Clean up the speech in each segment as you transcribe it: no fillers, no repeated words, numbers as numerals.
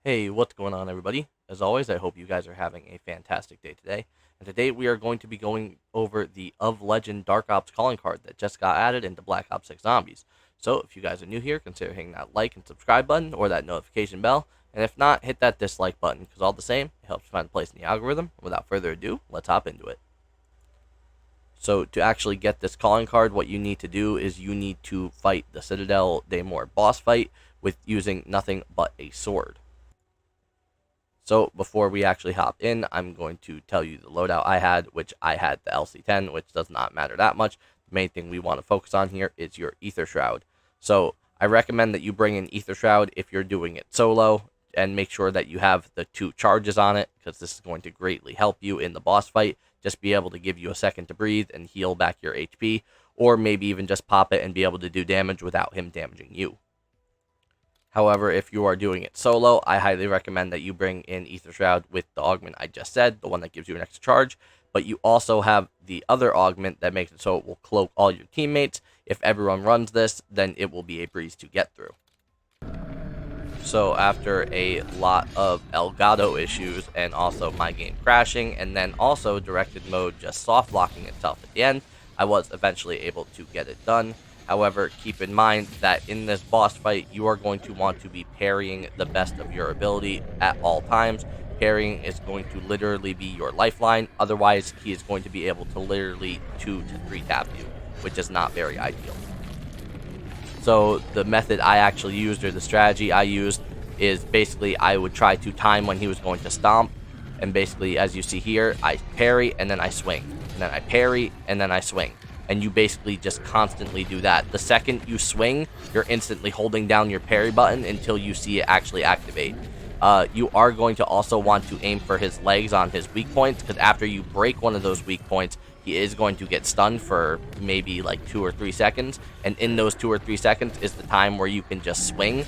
Hey, what's going on, everybody? As always, I hope you guys are having a fantastic day today. And today we are going to be going over the Of Legend Dark Ops calling card that just got added into Black Ops 6 Zombies. So if you guys are new here, consider hitting that like and subscribe button or that notification bell. And if not, hit that dislike button, because all the same, it helps you find a place in the algorithm. Without further ado, let's hop into it. So to actually get this calling card, what you need to do is you need to fight the Citadel Daymore boss fight with using nothing but a sword. So before we actually hop in, I'm going to tell you the loadout I had, which I had the LC-10, which does not matter that much. The main thing we want to focus on here is your Aether Shroud. So I recommend that you bring in Aether Shroud if you're doing it solo, and make sure that you have the 2 charges on it, because this is going to greatly help you in the boss fight. Just be able to give you a second to breathe and heal back your HP, or maybe even just pop it and be able to do damage without him damaging you. However, if you are doing it solo, I highly recommend that you bring in Aether Shroud with the augment I just said, the one that gives you an extra charge. But you also have the other augment that makes it so it will cloak all your teammates. If everyone runs this, then it will be a breeze to get through. So after a lot of Elgato issues and also my game crashing, and then also directed mode just soft locking itself at the end, I was eventually able to get it done. However, keep in mind that in this boss fight, you are going to want to be parrying the best of your ability at all times. Parrying is going to literally be your lifeline. Otherwise, he is going to be able to literally 2 to 3 tap you, which is not very ideal. So the method I actually used, or the strategy I used, is basically I would try to time when he was going to stomp. And basically, as you see here, I parry and then I swing. And then I parry and then I swing. And you basically just constantly do that. The second you swing, you're instantly holding down your parry button until you see it actually activate. You are going to also want to aim for his legs on his weak points, because after you break one of those weak points, he is going to get stunned for maybe like 2 or 3 seconds. And in those 2 or 3 seconds is the time where you can just swing.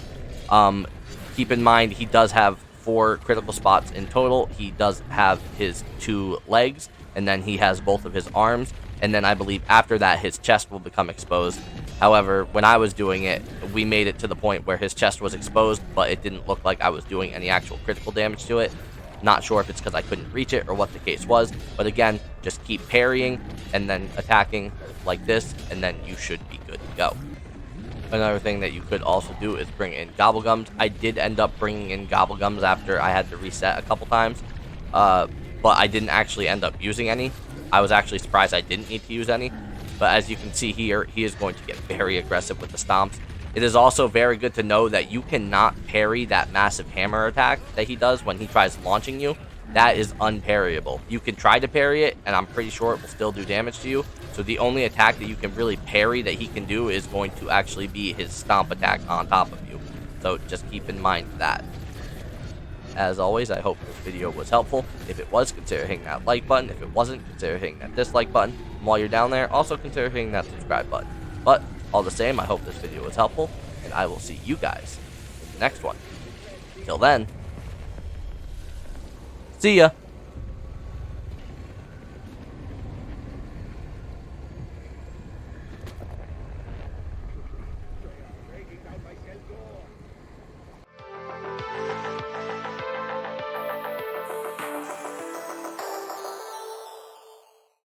Keep in mind, he does have 4 critical spots in total. He does have his 2 legs, and then he has both of his arms. And then I believe after that, his chest will become exposed. However, when I was doing it, we made it to the point where his chest was exposed, but it didn't look like I was doing any actual critical damage to it. Not sure if it's because I couldn't reach it or what the case was. But again, just keep parrying and then attacking like this, and then you should be good to go. Another thing that you could also do is bring in Gobblegums. I did end up bringing in Gobblegums after I had to reset a couple times, but I didn't actually end up using any. I was actually surprised I didn't need to use any, but as you can see here, he is going to get very aggressive with the stomps. It is also very good to know that you cannot parry that massive hammer attack that he does when he tries launching you. That is unparryable. You can try to parry it, and I'm pretty sure it will still do damage to you. So the only attack that you can really parry that he can do is going to actually be his stomp attack on top of you. So just keep in mind that. As always, I hope this video was helpful. If it was, consider hitting that like button. If it wasn't, consider hitting that dislike button. And while you're down there, also consider hitting that subscribe button. But all the same, I hope this video was helpful, and I will see you guys in the next one. Till then, see ya!